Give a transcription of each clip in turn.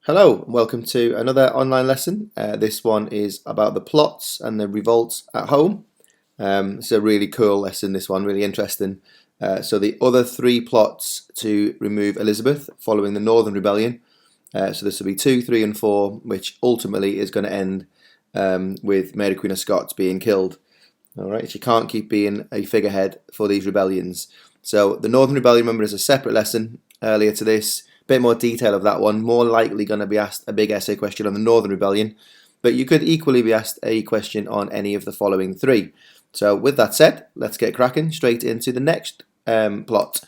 Hello, welcome to another online lesson. This one is about the plots and the revolts at home. It's a really cool lesson, this one, really interesting. So the other three plots to remove Elizabeth following the Northern Rebellion. So this will be 2, 3 and 4, which ultimately is going to end with Mary Queen of Scots being killed. Alright, she can't keep being a figurehead for these rebellions. So the Northern Rebellion, remember, is a separate lesson earlier to this. Bit more detail of that one, more likely going to be asked a big essay question on the Northern Rebellion, but you could equally be asked a question on any of the following three. So with that said, let's get cracking straight into the next plot.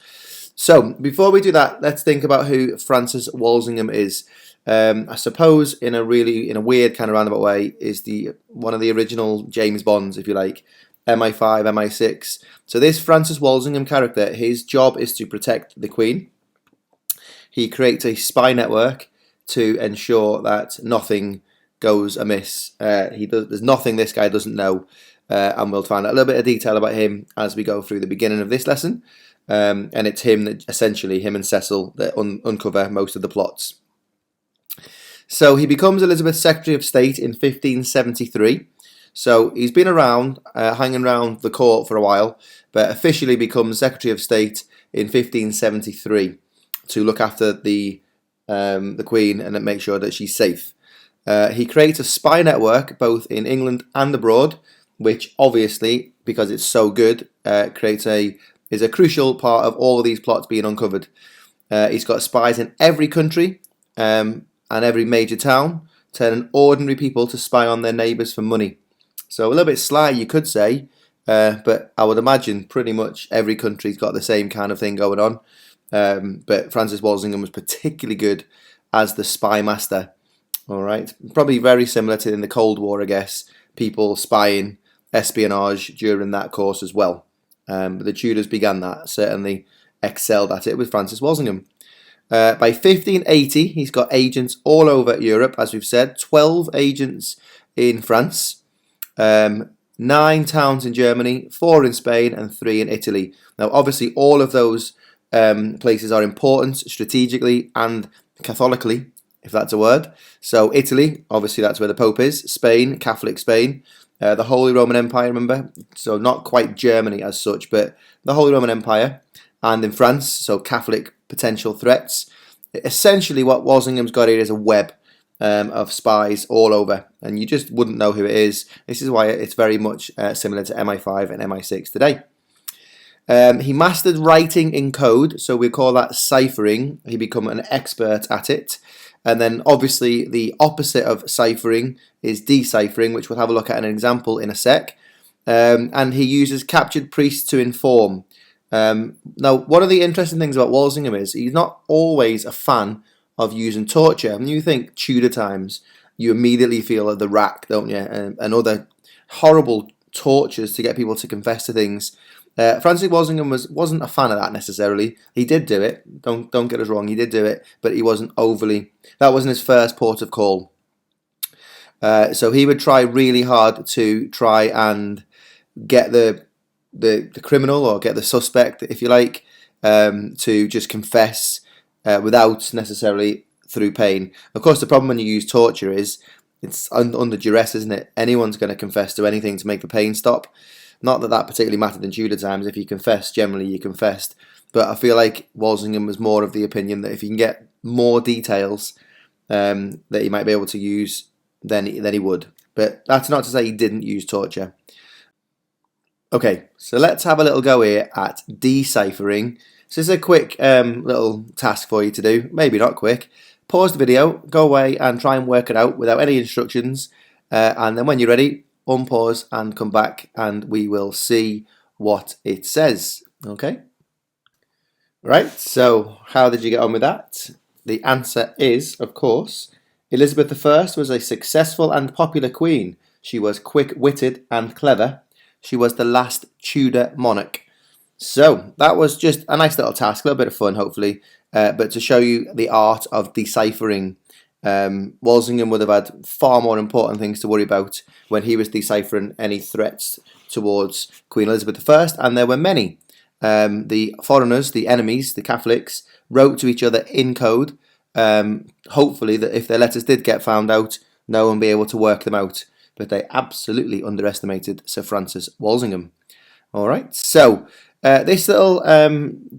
So before we do that, let's think about who Francis Walsingham is. I suppose in a weird kind of roundabout way is one of the original James Bonds, if you like, MI5, MI6. So this Francis Walsingham character, his job is to protect the Queen. He creates a spy network to ensure that nothing goes amiss. There's nothing this guy doesn't know, and we'll find out a little bit of detail about him as we go through the beginning of this lesson. And it's him that essentially, him and Cecil, that uncover most of the plots. So he becomes Elizabeth's Secretary of State in 1573. So he's been around, hanging around the court for a while, but officially becomes Secretary of State in 1573. To look after the Queen and make sure that she's safe. He creates a spy network both in England and abroad, which obviously, because it's so good, is a crucial part of all of these plots being uncovered. He's got spies in every country and every major town, turning ordinary people to spy on their neighbours for money. So a little bit sly, you could say, but I would imagine pretty much every country's got the same kind of thing going on. But Francis Walsingham was particularly good as the spy master. All right, probably very similar to in the Cold War, I guess. People spying, espionage during that course as well. But the Tudors began that, certainly excelled at it with Francis Walsingham. By 1580, he's got agents all over Europe, as we've said. 12 agents in France, 9 towns in Germany, 4 in Spain, and 3 in Italy. Now, obviously, all of those places are important strategically and Catholically, if that's a word. So Italy, obviously that's where the Pope is. Spain, Catholic Spain. The Holy Roman Empire, remember? So not quite Germany as such, but the Holy Roman Empire. And in France, so Catholic potential threats. Essentially what Walsingham's got here is a web of spies all over, and you just wouldn't know who it is. This is why it's very much similar to MI5 and MI6 today. He mastered writing in code, so we call that ciphering. He became an expert at it. And then obviously the opposite of ciphering is deciphering, which we'll have a look at an example in a sec. And he uses captured priests to inform. Now, one of the interesting things about Walsingham is he's not always a fan of using torture. When you think Tudor times, you immediately feel the rack, don't you? And other horrible tortures to get people to confess to things. Francis Walsingham wasn't a fan of that necessarily. He did do it. Don't get us wrong. He did do it, but he wasn't overly. That wasn't his first port of call. So he would try really hard to try and get the criminal or get the suspect, if you like, to just confess without necessarily through pain. Of course, the problem when you use torture is it's under duress, isn't it? Anyone's going to confess to anything to make the pain stop. Not that particularly mattered in Tudor times. If you confessed, generally you confessed. But I feel like Walsingham was more of the opinion that if you can get more details that he might be able to use, then he would. But that's not to say he didn't use torture. Okay, so let's have a little go here at deciphering. So this is a quick little task for you to do. Maybe not quick. Pause the video, go away and try and work it out without any instructions. And then when you're ready, unpause and come back and we will see what it says. Okay? Right, so how did you get on with that? The answer is, of course, Elizabeth I was a successful and popular queen. She was quick-witted and clever. She was the last Tudor monarch. So that was just a nice little task, a little bit of fun hopefully, but to show you the art of deciphering. Walsingham would have had far more important things to worry about when he was deciphering any threats towards Queen Elizabeth I, and there were many. The foreigners, the enemies, the Catholics, wrote to each other in code hopefully that if their letters did get found out, no one would be able to work them out. But they absolutely underestimated Sir Francis Walsingham. All right, so this little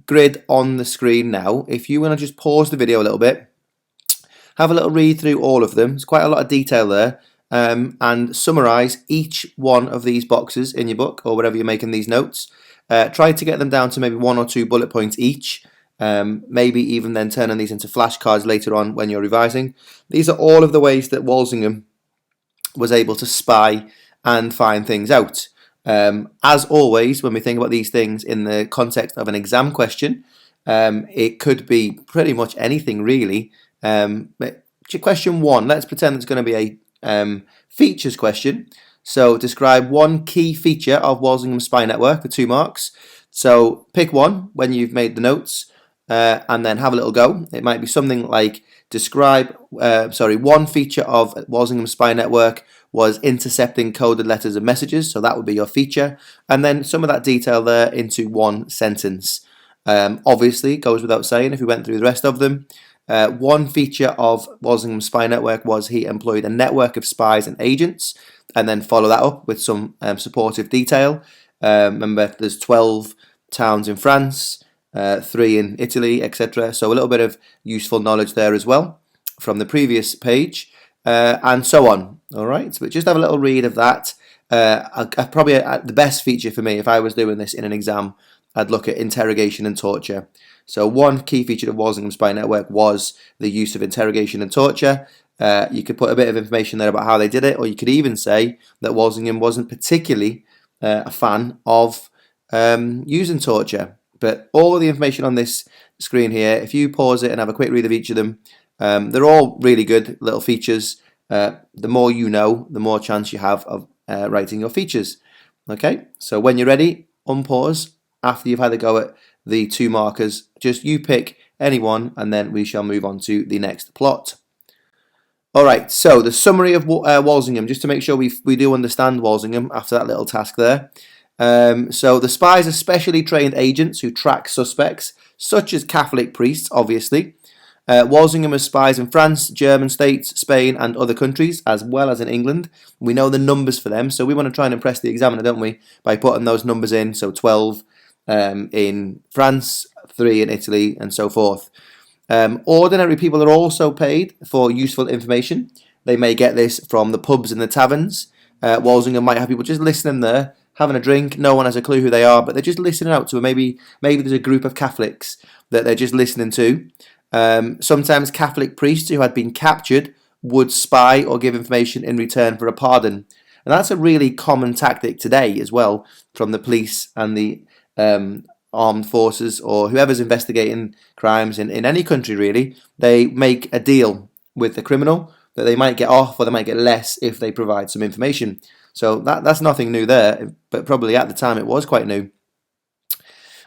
grid on the screen now, if you want to just pause the video a little bit, have a little read through all of them. There's quite a lot of detail there, and summarise each one of these boxes in your book or wherever you're making these notes. Try to get them down to maybe 1 or 2 bullet points each. Maybe even then turning these into flashcards later on when you're revising. These are all of the ways that Walsingham was able to spy and find things out. As always, when we think about these things in the context of an exam question, it could be pretty much anything really. Question 1, let's pretend it's going to be a features question. So describe one key feature of Walsingham's spy network for 2 marks. So pick one when you've made the notes, and then have a little go. It might be something like describe, one feature of Walsingham's spy network was intercepting coded letters and messages. So that would be your feature, and then some of that detail there into 1 sentence. Obviously, it goes without saying if we went through the rest of them. One feature of Walsingham's spy network was he employed a network of spies and agents, and then follow that up with some supportive detail. Remember, there's 12 towns in France, 3 in Italy, etc. So a little bit of useful knowledge there as well from the previous page, and so on. All right, but just have a little read of that. Probably the best feature for me, if I was doing this in an exam, I'd look at interrogation and torture. So one key feature of Walsingham's spy network was the use of interrogation and torture. You could put a bit of information there about how they did it, or you could even say that Walsingham wasn't particularly a fan of using torture. But all of the information on this screen here, if you pause it and have a quick read of each of them, they're all really good little features. The more you know, the more chance you have of writing your features. Okay, so when you're ready, unpause after you've had a go at the 2 markers. Just you pick any one, and then we shall move on to the next plot. Alright, so the summary of Walsingham, just to make sure we do understand Walsingham after that little task there. So the spies are specially trained agents who track suspects, such as Catholic priests, obviously. Walsingham has spies in France, German states, Spain and other countries, as well as in England. We know the numbers for them, so we want to try and impress the examiner, don't we, by putting those numbers in, so 12 in France, 3 in Italy, and so forth. Ordinary people are also paid for useful information. They may get this from the pubs and the taverns. Walsingham might have people just listening there, having a drink. No one has a clue who they are, but they're just listening out to. Maybe there's a group of Catholics that they're just listening to. Sometimes Catholic priests who had been captured would spy or give information in return for a pardon. And that's a really common tactic today as well from the police and the armed forces or whoever's investigating crimes in any country really. They make a deal with the criminal that they might get off or they might get less if they provide some information. So that's nothing new there, but probably at the time it was quite new.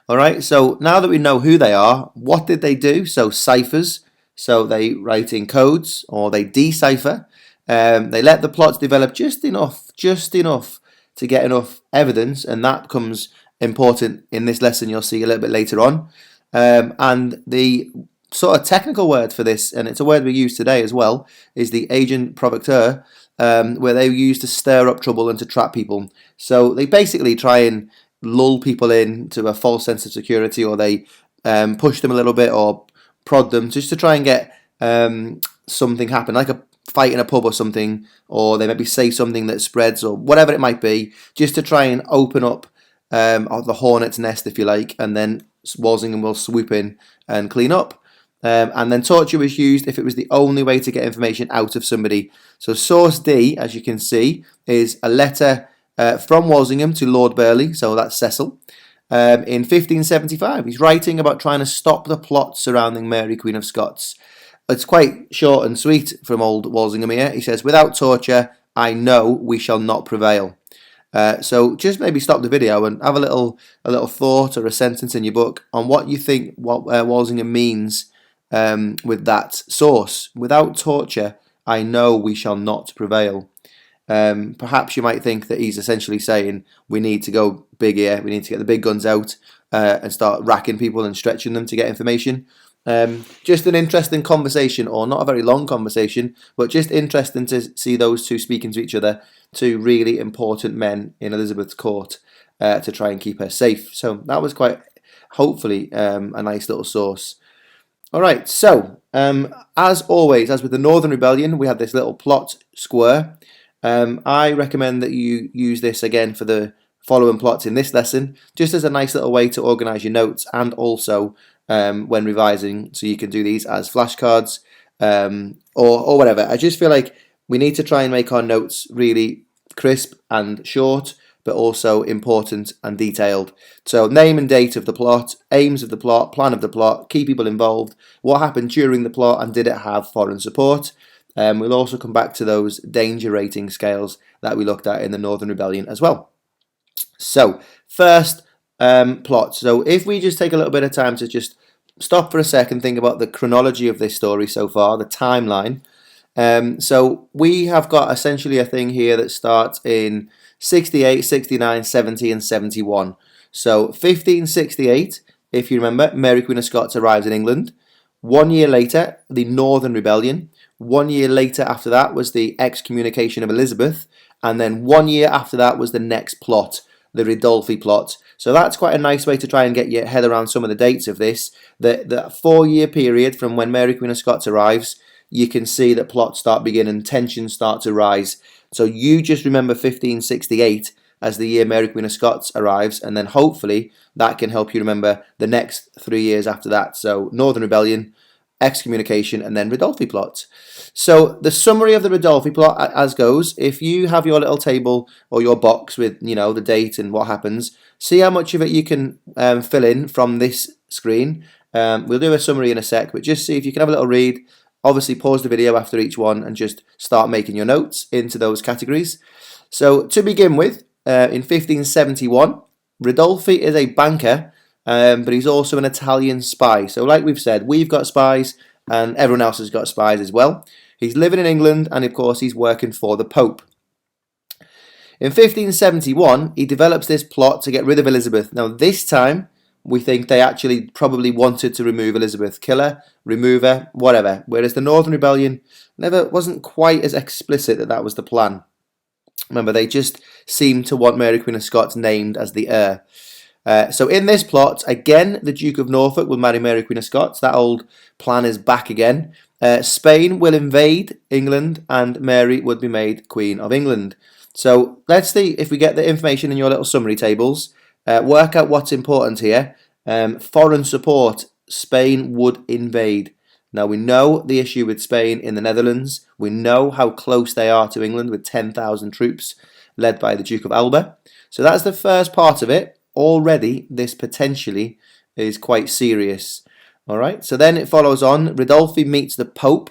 Alright, so now that we know who they are, what did they do? So ciphers, so they write in codes or they decipher. They let the plots develop just enough to get enough evidence, and that becomes important in this lesson you'll see a little bit later on. And the sort of technical word for this, and it's a word we use today as well, is the agent provocateur, where they use to stir up trouble and to trap people. So they basically try and lull people into a false sense of security, or they push them a little bit or prod them just to try and get something happen, like a fight in a pub or something, or they maybe say something that spreads or whatever it might be, just to try and open up the hornet's nest, if you like, and then Walsingham will swoop in and clean up. And then torture was used if it was the only way to get information out of somebody. So source D, as you can see, is a letter from Walsingham to Lord Burleigh, so that's Cecil. In 1575, he's writing about trying to stop the plot surrounding Mary, Queen of Scots. It's quite short and sweet from old Walsingham here. He says, "Without torture, I know we shall not prevail." So just maybe stop the video and have a little thought or a sentence in your book on what you think Walsingham means with that source. Without torture, I know we shall not prevail. Perhaps you might think that he's essentially saying we need to go big here, we need to get the big guns out and start racking people and stretching them to get information. Just an interesting conversation, or not a very long conversation, but just interesting to see those two speaking to each other, two really important men in Elizabeth's court, to try and keep her safe. So that was quite, hopefully, a nice little source. All right, so as always, as with the Northern Rebellion, we have this little plot square. I recommend that you use this again for the following plots in this lesson, just as a nice little way to organise your notes, and also when revising, so you can do these as flashcards or whatever. I just feel like we need to try and make our notes really crisp and short, but also important and detailed. So name and date of the plot, aims of the plot, plan of the plot, key people involved, what happened during the plot, and did it have foreign support. We'll also come back to those danger rating scales that we looked at in the Northern Rebellion as well. So first, plot. So if we just take a little bit of time to just stop for a second, think about the chronology of this story so far, the timeline. So we have got essentially a thing here that starts in 68, 69, 70 and 71. So 1568, if you remember, Mary Queen of Scots arrives in England. 1 year later, the Northern Rebellion. 1 year later after that was the excommunication of Elizabeth. And then 1 year after that was the next plot, the Ridolfi Plot. So that's quite a nice way to try and get your head around some of the dates of this. The 4 year period from when Mary Queen of Scots arrives, you can see that plots start beginning, tensions start to rise. So you just remember 1568 as the year Mary Queen of Scots arrives, and then hopefully that can help you remember the next 3 years after that. So Northern Rebellion, excommunication, and then Ridolfi Plot. So the summary of the Ridolfi Plot as goes, if you have your little table or your box with, you know, the date and what happens, see how much of it you can fill in from this screen. We'll do a summary in a sec, but just see if you can have a little read. Obviously pause the video after each one and just start making your notes into those categories. So to begin with, in 1571, Ridolfi is a banker, but he's also an Italian spy. So like we've said, we've got spies and everyone else has got spies as well. He's living in England and of course he's working for the Pope. In 1571, he develops this plot to get rid of Elizabeth. Now this time, we think they actually probably wanted to remove Elizabeth, kill her, remove her, whatever. Whereas the Northern Rebellion wasn't quite as explicit that that was the plan. Remember, they just seemed to want Mary Queen of Scots named as the heir. So in this plot, again, the Duke of Norfolk will marry Mary Queen of Scots. That old plan is back again. Spain will invade England and Mary would be made Queen of England. So let's see if we get the information in your little summary tables. Work out what's important here. Foreign support. Spain would invade. Now we know the issue with Spain in the Netherlands. We know how close they are to England with 10,000 troops led by the Duke of Alba. So that's the first part of it. Already this potentially is quite serious. Alright, so then it follows on. Ridolfi meets the Pope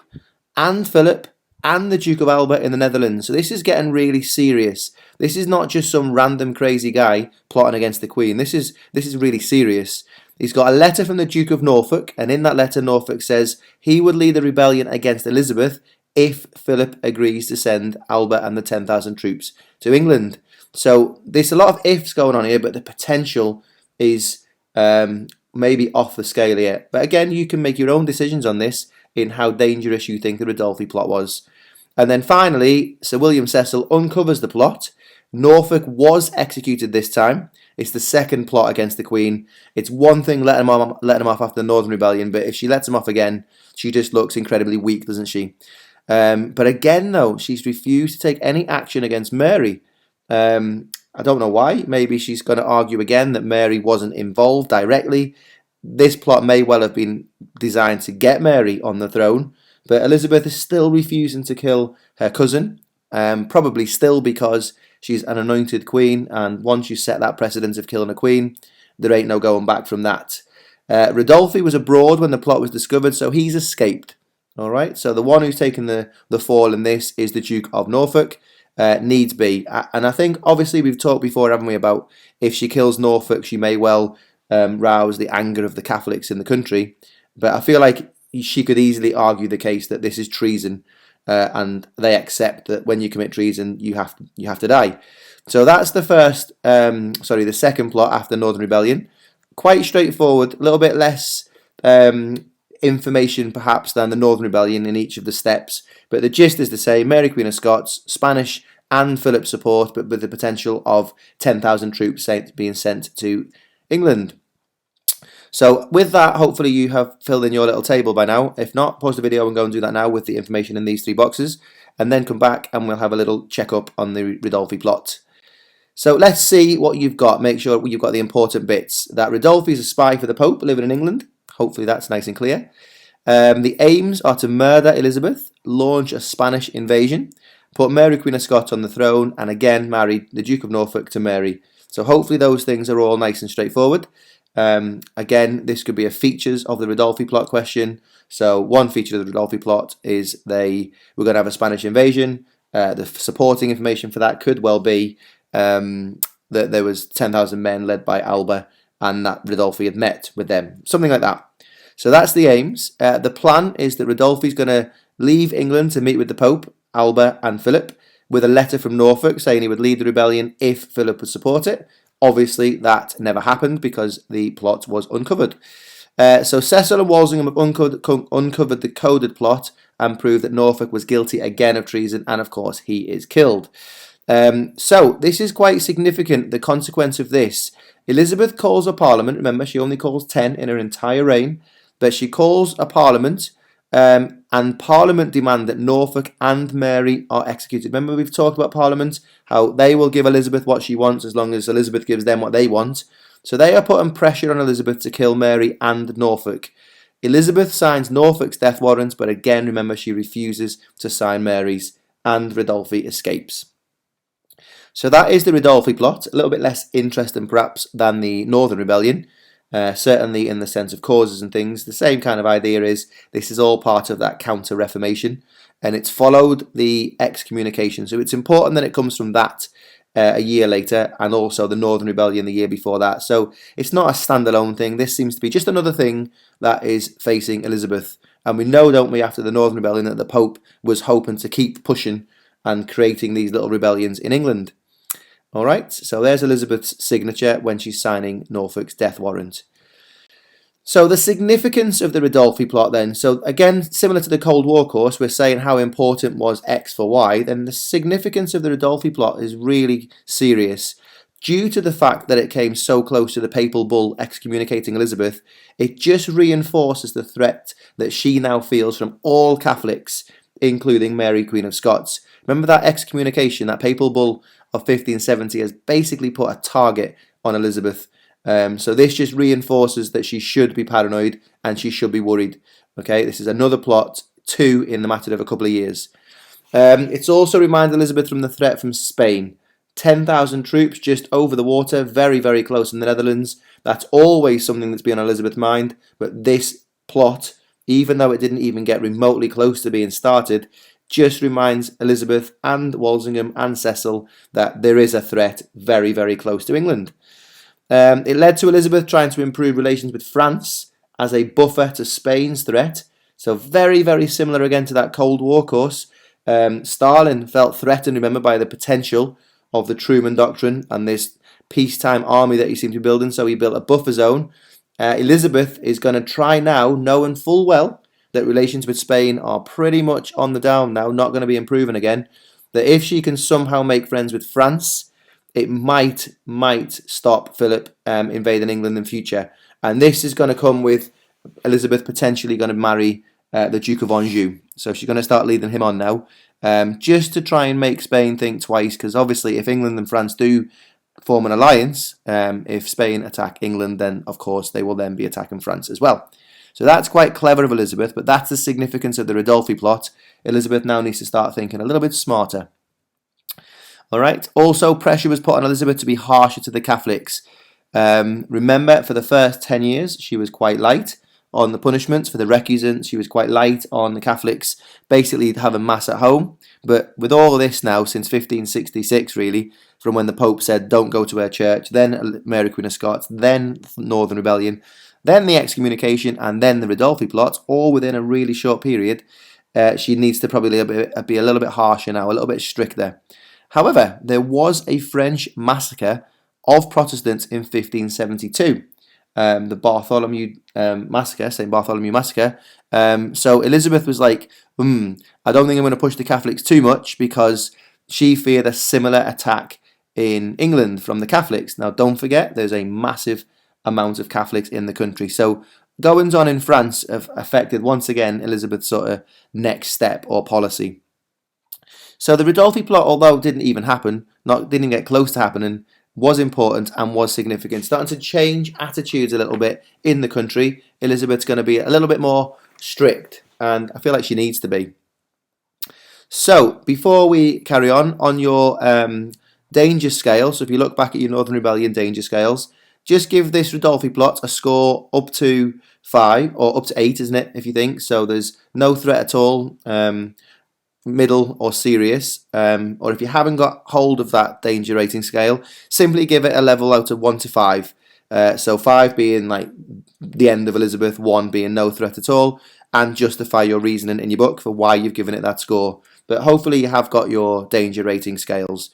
and Philip and the Duke of Alba in the Netherlands. So this is getting really serious. This is not just some random crazy guy plotting against the Queen. This is really serious. He's got a letter from the Duke of Norfolk, and in that letter Norfolk says he would lead the rebellion against Elizabeth if Philip agrees to send Alba and the 10,000 troops to England. So there's a lot of ifs going on here, but the potential is maybe off the scale here. But again, you can make your own decisions on this in how dangerous you think the Ridolfi plot was. And then finally, Sir William Cecil uncovers the plot. Norfolk was executed this time. It's the second plot against the Queen. It's one thing letting him off after the Northern Rebellion, but if she lets him off again, she just looks incredibly weak, doesn't she? But again, though, she's refused to take any action against Mary. I don't know why. Maybe she's going to argue again that Mary wasn't involved directly. This plot may well have been designed to get Mary on the throne, but Elizabeth is still refusing to kill her cousin, probably still because she's an anointed queen, and once you set that precedent of killing a queen, there ain't no going back from that. Ridolfi was abroad when the plot was discovered, so he's escaped. Alright, so the one who's taken the fall in this is the Duke of Norfolk, needs be. And I think, obviously, we've talked before, haven't we, about if she kills Norfolk, she may well rouse the anger of the Catholics in the country. But I feel like she could easily argue the case that this is treason, and they accept that when you commit treason, you have to die. So that's the the second plot after Northern Rebellion. Quite straightforward, a little bit less information perhaps than the Northern Rebellion in each of the steps, but the gist is the same: Mary Queen of Scots, Spanish and Philip support, but with the potential of 10,000 troops being sent to England. So with that, hopefully you have filled in your little table by now. If not, pause the video and go and do that now with the information in these 3 boxes, and then come back and we'll have a little check-up on the Ridolfi Plot. So let's see what you've got. Make sure you've got the important bits. That Ridolfi is a spy for the Pope living in England. Hopefully that's nice and clear. The aims are to murder Elizabeth, launch a Spanish invasion, put Mary Queen of Scots on the throne, and again marry the Duke of Norfolk to Mary. So hopefully those things are all nice and straightforward. Again, this could be a features of the Ridolfi Plot question. So one feature of the Ridolfi Plot is we're going to have a Spanish invasion. The supporting information for that could well be that there was 10,000 men led by Alba, and that Ridolfi had met with them, something like that. So that's the aims. The plan is that Ridolfi's going to leave England to meet with the Pope, Alba and Philip, with a letter from Norfolk saying he would lead the rebellion if Philip would support it. Obviously that never happened because the plot was uncovered. So Cecil and Walsingham have uncovered the coded plot and proved that Norfolk was guilty again of treason, and of course he is killed. So this is quite significant, the consequence of this. Elizabeth calls a parliament. Remember, she only calls 10 in her entire reign, but she calls a parliament, and Parliament demand that Norfolk and Mary are executed. Remember, we've talked about Parliament, how they will give Elizabeth what she wants as long as Elizabeth gives them what they want. So they are putting pressure on Elizabeth to kill Mary and Norfolk. Elizabeth signs Norfolk's death warrant, but again, remember, she refuses to sign Mary's, and Ridolfi escapes. So that is the Ridolfi Plot, a little bit less interesting perhaps than the Northern Rebellion, certainly in the sense of causes and things. The same kind of idea is this is all part of that counter-reformation, and it's followed the excommunication. So it's important that it comes from that a year later, and also the Northern Rebellion the year before that. So it's not a standalone thing. This seems to be just another thing that is facing Elizabeth. And we know, don't we, after the Northern Rebellion, that the Pope was hoping to keep pushing and creating these little rebellions in England. All right, so there's Elizabeth's signature when she's signing Norfolk's death warrant. So the significance of the Ridolfi Plot then, so again, similar to the Cold War course, we're saying how important was X for Y, then the significance of the Ridolfi Plot is really serious. Due to the fact that it came so close to the papal bull excommunicating Elizabeth, it just reinforces the threat that she now feels from all Catholics, including Mary Queen of Scots. Remember that excommunication, that papal bull of 1570 has basically put a target on Elizabeth. So this just reinforces that she should be paranoid and she should be worried. Okay, this is another plot, 2 in the matter of a couple of years. It's also reminded Elizabeth from the threat from Spain. 10,000 troops just over the water, very, very close in the Netherlands. That's always something that's been on Elizabeth's mind. But this plot, even though it didn't even get remotely close to being started, just reminds Elizabeth and Walsingham and Cecil that there is a threat very, very close to England. It led to Elizabeth trying to improve relations with France as a buffer to Spain's threat. So very, very similar again to that Cold War course. Stalin felt threatened, remember, by the potential of the Truman Doctrine and this peacetime army that he seemed to be building, so he built a buffer zone. Elizabeth is going to try now, knowing full well that relations with Spain are pretty much on the down now, not going to be improving again, that if she can somehow make friends with France, it might stop Philip invading England in future. And this is going to come with Elizabeth potentially going to marry the Duke of Anjou. So she's going to start leading him on now, just to try and make Spain think twice, because obviously if England and France do form an alliance, if Spain attack England, then of course they will then be attacking France as well. So that's quite clever of Elizabeth, but that's the significance of the Ridolfi Plot. Elizabeth now needs to start thinking a little bit smarter. All right. Also, pressure was put on Elizabeth to be harsher to the Catholics. Remember, for the first 10 years, she was quite light on the punishments for the recusants. She was quite light on the Catholics, basically having mass at home. But with all of this now, since 1566, really, from when the Pope said, don't go to her church, then Mary Queen of Scots, then Northern Rebellion, then the excommunication, and then the Ridolfi Plot, all within a really short period, she needs to probably be a little bit harsher now, a little bit stricter. However, there was a French massacre of Protestants in 1572, the Bartholomew massacre, St. Bartholomew massacre. So Elizabeth was like, I don't think I'm going to push the Catholics too much because she feared a similar attack in England from the Catholics. Now, don't forget, there's a massive amount of Catholics in the country. So goings on in France have affected, once again, Elizabeth's sort of next step or policy. So the Ridolfi Plot, although it didn't even happen, didn't get close to happening, was important and was significant. Starting to change attitudes a little bit in the country. Elizabeth's going to be a little bit more strict, and I feel like she needs to be. So before we carry on your danger scale, so if you look back at your Northern Rebellion danger scales, just give this Ridolfi Plot a score up to 5, or up to 8, isn't it, if you think? So there's no threat at all, middle or serious, or if you haven't got hold of that danger rating scale, simply give it a level out of 1 to 5. So 5 being like the end of Elizabeth, 1 being no threat at all, and justify your reasoning in your book for why you've given it that score. But hopefully you have got your danger rating scales.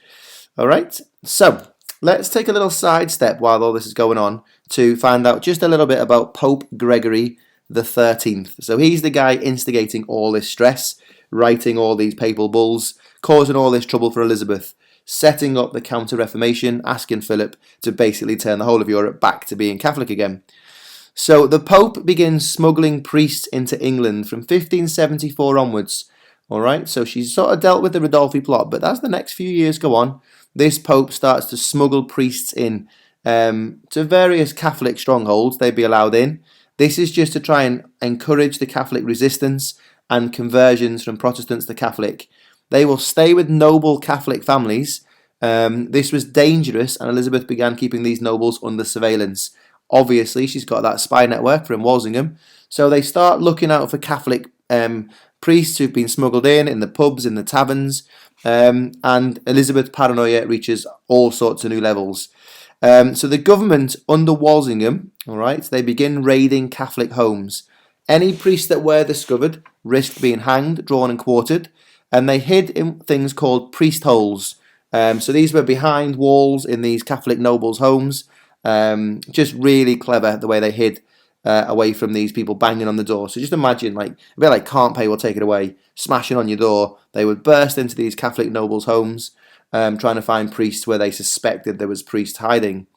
Alright, so let's take a little sidestep while all this is going on to find out just a little bit about Pope Gregory the 13th. So he's the guy instigating all this stress, writing all these papal bulls, causing all this trouble for Elizabeth, setting up the Counter-Reformation, asking Philip to basically turn the whole of Europe back to being Catholic again. So the Pope begins smuggling priests into England from 1574 onwards. Alright, so she's sort of dealt with the Ridolfi Plot, but as the next few years go on, this Pope starts to smuggle priests in to various Catholic strongholds they'd be allowed in. This is just to try and encourage the Catholic resistance and conversions from Protestants to Catholic. They will stay with noble Catholic families. This was dangerous, and Elizabeth began keeping these nobles under surveillance. Obviously, she's got that spy network from Walsingham, so they start looking out for Catholic priests who've been smuggled in the pubs, in the taverns, and Elizabeth's paranoia reaches all sorts of new levels. So the government under Walsingham, alright, they begin raiding Catholic homes. Any priests that were discovered risked being hanged, drawn and quartered, and they hid in things called priest holes. So these were behind walls in these Catholic nobles' homes. Just really clever the way they hid away from these people banging on the door. So just imagine, like a bit like Can't Pay, Will Take It Away, smashing on your door. They would burst into these Catholic nobles' homes, trying to find priests where they suspected there was priests hiding.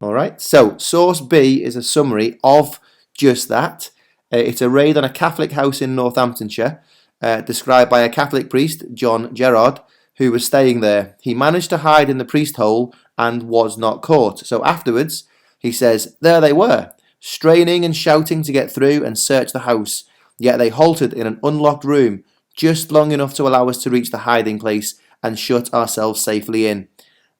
All right. So source B is a summary of just that. It's a raid on a Catholic house in Northamptonshire, described by a Catholic priest, John Gerard, who was staying there. He managed to hide in the priest hole and was not caught. So afterwards, he says, there they were, straining and shouting to get through and search the house. Yet they halted in an unlocked room, just long enough to allow us to reach the hiding place and shut ourselves safely in.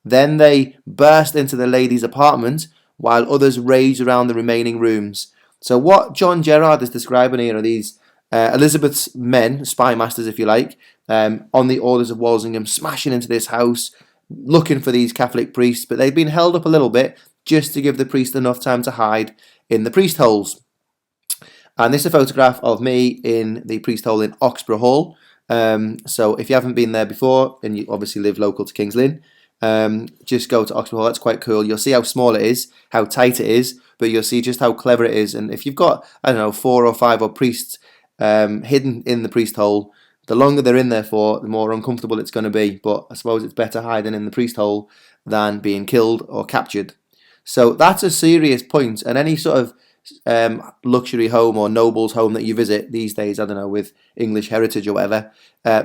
Then they burst into the lady's apartment, while others raged around the remaining rooms. So what John Gerard is describing here are these Elizabeth's men, spy masters if you like, on the orders of Walsingham, smashing into this house, looking for these Catholic priests, but they'd been held up a little bit just to give the priest enough time to hide in the priest holes. And this is a photograph of me in the priest hole in Oxborough Hall. So if you haven't been there before, and you obviously live local to King's Lynn, just go to Oxborough Hall. That's quite cool. You'll see how small it is, how tight it is, but you'll see just how clever it is. And if you've got, I don't know, 4 or 5 odd priests hidden in the priest hole, the longer they're in there for, the more uncomfortable it's going to be. But I suppose it's better hiding in the priest hole than being killed or captured. So that's a serious point. And any sort of luxury home or noble's home that you visit these days, I don't know, with English heritage or whatever,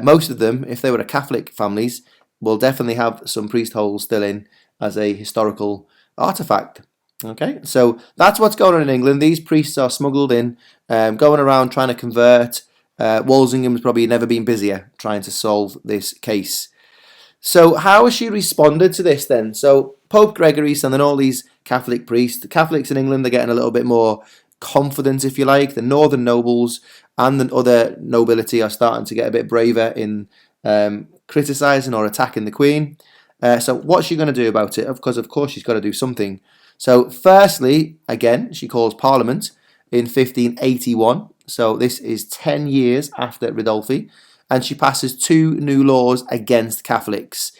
most of them, if they were a Catholic families, will definitely have some priest holes still in as a historical artifact. Okay, so that's what's going on in England. These priests are smuggled in, going around trying to convert. Walsingham's probably never been busier trying to solve this case. So how has she responded to this then? So Pope Gregory sending all these Catholic priests. The Catholics in England, they're getting a little bit more confident, if you like. The northern nobles and the other nobility are starting to get a bit braver in criticising or attacking the Queen. So what's she going to do about it? Because of course she's got to do something. So firstly, again, she calls Parliament in 1581. So this is 10 years after Ridolfi. And she passes 2 new laws against Catholics.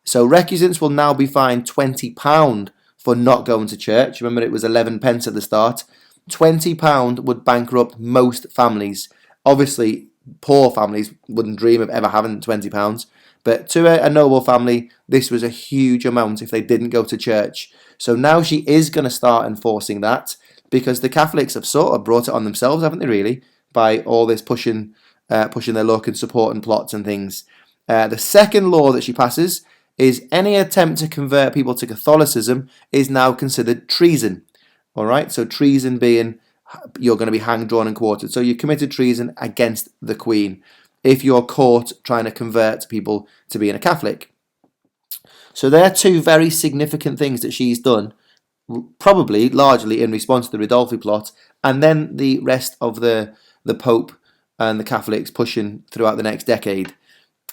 So recusants will now be fined £20 for not going to church. Remember, it was 11 pence at the start. £20 would bankrupt most families. Obviously, poor families wouldn't dream of ever having £20, but to a noble family, this was a huge amount if they didn't go to church. So now she is going to start enforcing that, because the Catholics have sort of brought it on themselves, haven't they, really, by all this pushing their luck and supporting plots and things. The second law that she passes is any attempt to convert people to Catholicism is now considered treason. All right, so treason being you're going to be hanged, drawn and quartered. So you committed treason against the Queen if you're caught trying to convert people to being a Catholic. So there are two very significant things that she's done, probably largely in response to the Ridolfi Plot, and then the rest of the Pope and the Catholics pushing throughout the next decade.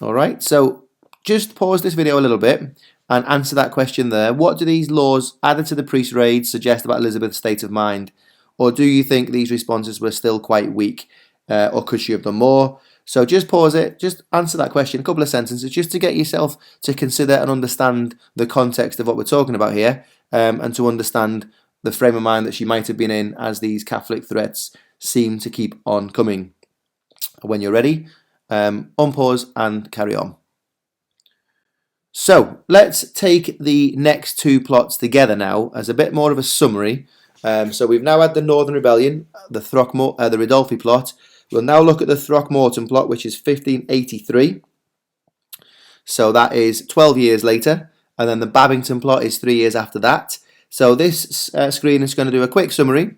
All right, so just pause this video a little bit and answer that question there. What do these laws added to the priest raids suggest about Elizabeth's state of mind? Or do you think these responses were still quite weak? Or could she have done more? So just pause it, just answer that question, a couple of sentences, just to get yourself to consider and understand the context of what we're talking about here, and to understand the frame of mind that she might have been in as these Catholic threats seem to keep on coming. When you're ready, unpause and carry on. So let's take the next two plots together now as a bit more of a summary. So we've now had the Northern Rebellion, the Ridolfi Plot. We'll now look at the Throckmorton Plot, which is 1583. So that is 12 years later. And then the Babington Plot is 3 years after that. So this screen is going to do a quick summary.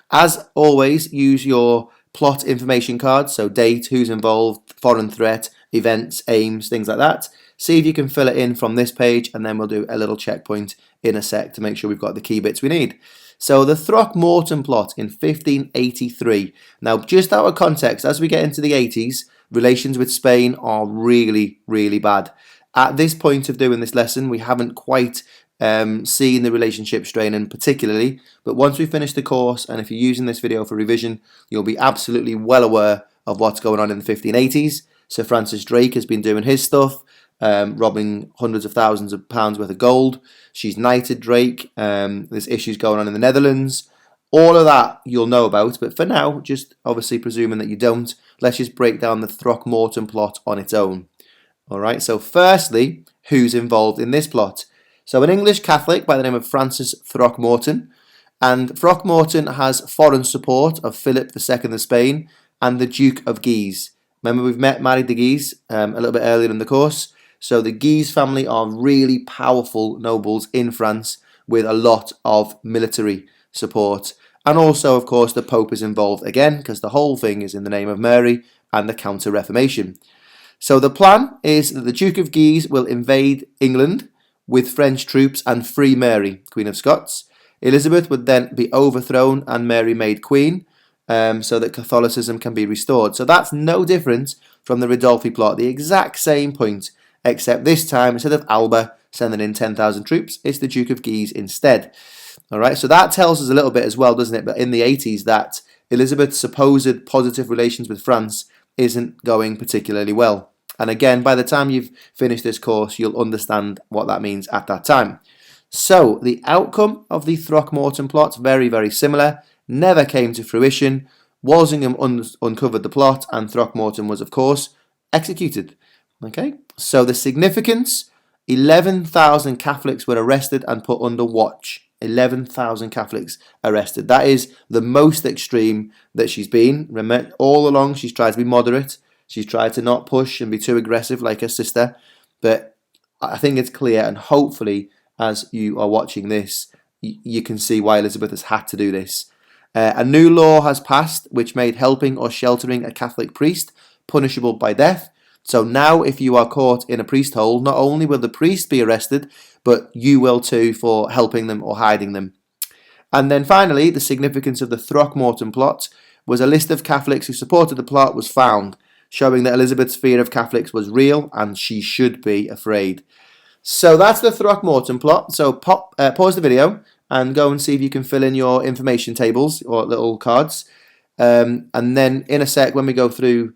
As always, use your plot information cards. So date, who's involved, foreign threat, events, aims, things like that. See if you can fill it in from this page, and then we'll do a little checkpoint in a sec to make sure we've got the key bits we need. So the Throckmorton Plot in 1583. Now, just out of context, as we get into the 80s, relations with Spain are really, really bad. At this point of doing this lesson, we haven't quite seen the relationship straining particularly, but once we finish the course, and if you're using this video for revision, you'll be absolutely well aware of what's going on in the 1580s. Sir Francis Drake has been doing his stuff, robbing hundreds of thousands of pounds worth of gold. She's knighted Drake. There's issues going on in the Netherlands. All of that you'll know about, but for now, just obviously presuming that you don't, let's just break down the Throckmorton Plot on its own. All right, so firstly, who's involved in this plot? So an English Catholic by the name of Francis Throckmorton, and Throckmorton has foreign support of Philip II of Spain and the Duke of Guise. Remember, we've met Marie de Guise a little bit earlier in the course. So the Guise family are really powerful nobles in France with a lot of military support. And also, of course, the Pope is involved again, because the whole thing is in the name of Mary and the Counter-Reformation. So the plan is that the Duke of Guise will invade England with French troops and free Mary, Queen of Scots. Elizabeth would then be overthrown and Mary made Queen, so that Catholicism can be restored. So that's no different from the Ridolfi Plot, the exact same point, except this time, instead of Alba sending in 10,000 troops, it's the Duke of Guise instead. All right, so that tells us a little bit as well, doesn't it? But in the 80s, that Elizabeth's supposed positive relations with France isn't going particularly well. And again, by the time you've finished this course, you'll understand what that means at that time. So the outcome of the Throckmorton Plot, very, very similar, never came to fruition. Walsingham uncovered the plot, and Throckmorton was, of course, executed. Okay, so the significance, 11,000 Catholics were arrested and put under watch. 11,000 Catholics arrested. That is the most extreme that she's been. Remember, all along she's tried to be moderate. She's tried to not push and be too aggressive like her sister. But I think it's clear, and hopefully as you are watching this, you can see why Elizabeth has had to do this. A new law has passed which made helping or sheltering a Catholic priest punishable by death. So now if you are caught in a priest hole, not only will the priest be arrested, but you will too for helping them or hiding them. And then finally, the significance of the Throckmorton Plot was a list of Catholics who supported the plot was found, showing that Elizabeth's fear of Catholics was real and she should be afraid. So that's the Throckmorton Plot. So pause the video and go and see if you can fill in your information tables or little cards. And then in a sec, when we go through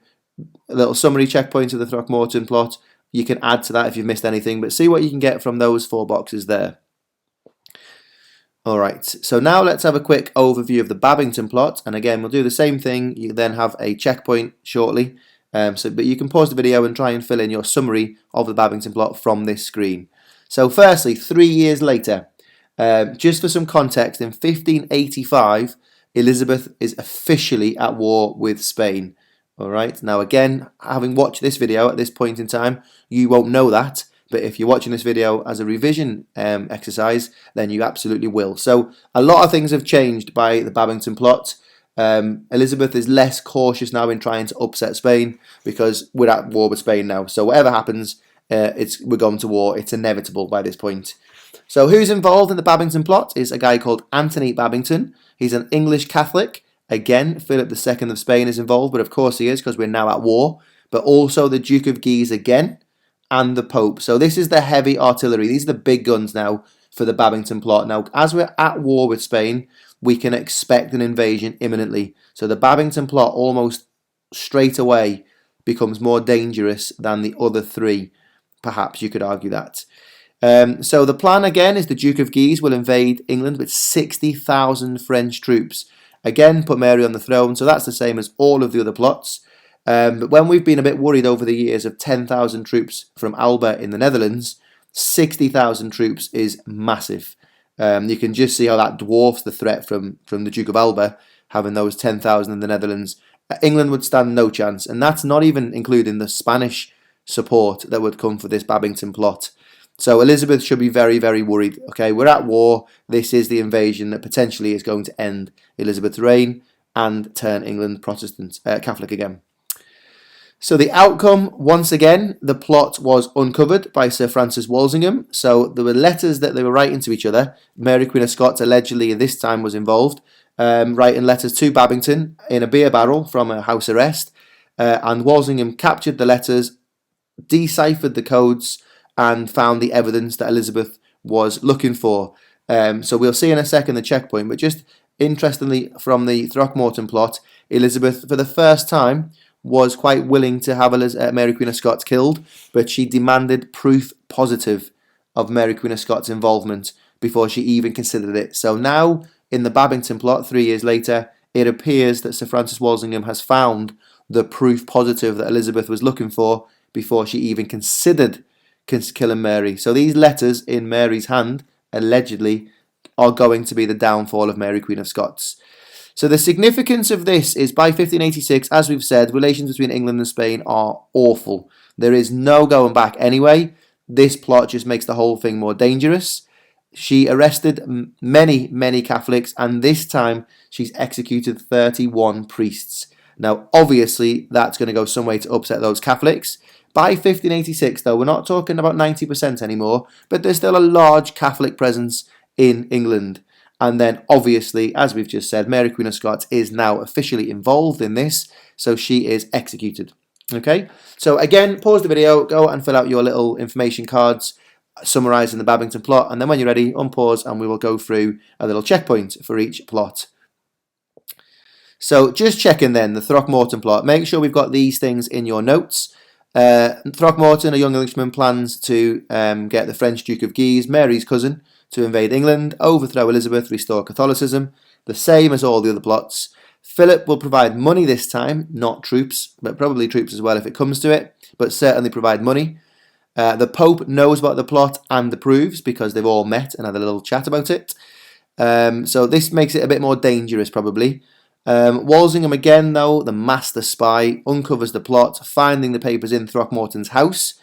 a little summary checkpoint of the Throckmorton Plot, you can add to that if you've missed anything, but see what you can get from those 4 boxes there. Alright, so now let's have a quick overview of the Babington Plot, and again we'll do the same thing. You then have a checkpoint shortly, but you can pause the video and try and fill in your summary of the Babington Plot from this screen. So firstly, 3 years later, just for some context, in 1585 Elizabeth is officially at war with Spain. Alright, now again, having watched this video at this point in time, you won't know that. But if you're watching this video as a revision exercise, then you absolutely will. So a lot of things have changed by the Babington Plot. Elizabeth is less cautious now in trying to upset Spain because we're at war with Spain now. So whatever happens, we're going to war. It's inevitable by this point. So who's involved in the Babington Plot is a guy called Anthony Babington. He's an English Catholic. Again, Philip II of Spain is involved, but of course he is because we're now at war. But also the Duke of Guise again, and the Pope. So this is the heavy artillery. These are the big guns now for the Babington Plot. Now, as we're at war with Spain, we can expect an invasion imminently. So the Babington Plot almost straight away becomes more dangerous than the other three. Perhaps you could argue that. So the plan again is the Duke of Guise will invade England with 60,000 French troops. Again, put Mary on the throne. So that's the same as all of the other plots. But when we've been a bit worried over the years of 10,000 troops from Alba in the Netherlands, 60,000 troops is massive. You can just see how that dwarfs the threat from the Duke of Alba, having those 10,000 in the Netherlands. England would stand no chance, and that's not even including the Spanish support that would come for this Babington Plot. So Elizabeth should be very, very worried. Okay, we're at war. This is the invasion that potentially is going to end Elizabeth's reign and turn England Protestant, Catholic again. So the outcome, once again, the plot was uncovered by Sir Francis Walsingham. So there were letters that they were writing to each other. Mary Queen of Scots allegedly this time was involved, writing letters to Babington in a beer barrel from a house arrest. And Walsingham captured the letters, deciphered the codes, and found the evidence that Elizabeth was looking for. So we'll see in a second the checkpoint, but just interestingly from the Throckmorton plot, Elizabeth, for the first time, was quite willing to have Mary Queen of Scots killed, but she demanded proof positive of Mary Queen of Scots' involvement before she even considered it. So now, in the Babington Plot, 3 years later, it appears that Sir Francis Walsingham has found the proof positive that Elizabeth was looking for before she even considered killing Mary. So these letters in Mary's hand, allegedly, are going to be the downfall of Mary Queen of Scots. So the significance of this is by 1586, as we've said, relations between England and Spain are awful. There is no going back anyway. This plot just makes the whole thing more dangerous. She arrested many, many Catholics, and this time she's executed 31 priests. Now, obviously, that's going to go some way to upset those Catholics. By 1586, though, we're not talking about 90% anymore, but there's still a large Catholic presence in England. And then, obviously, as we've just said, Mary Queen of Scots is now officially involved in this, so she is executed. Okay, so again, pause the video, go and fill out your little information cards summarising the Babington Plot, and then when you're ready, unpause and we will go through a little checkpoint for each plot. So just checking then, the Throckmorton Plot. Make sure we've got these things in your notes. Throckmorton, a young Englishman, plans to get the French Duke of Guise, Mary's cousin, to invade England, overthrow Elizabeth, restore Catholicism, the same as all the other plots. Philip will provide money this time, not troops, but probably troops as well if it comes to it, but certainly provide money. The Pope knows about the plot and approves because they've all met and had a little chat about it. So this makes it a bit more dangerous probably. Walsingham again though, the master spy, uncovers the plot, finding the papers in Throckmorton's house.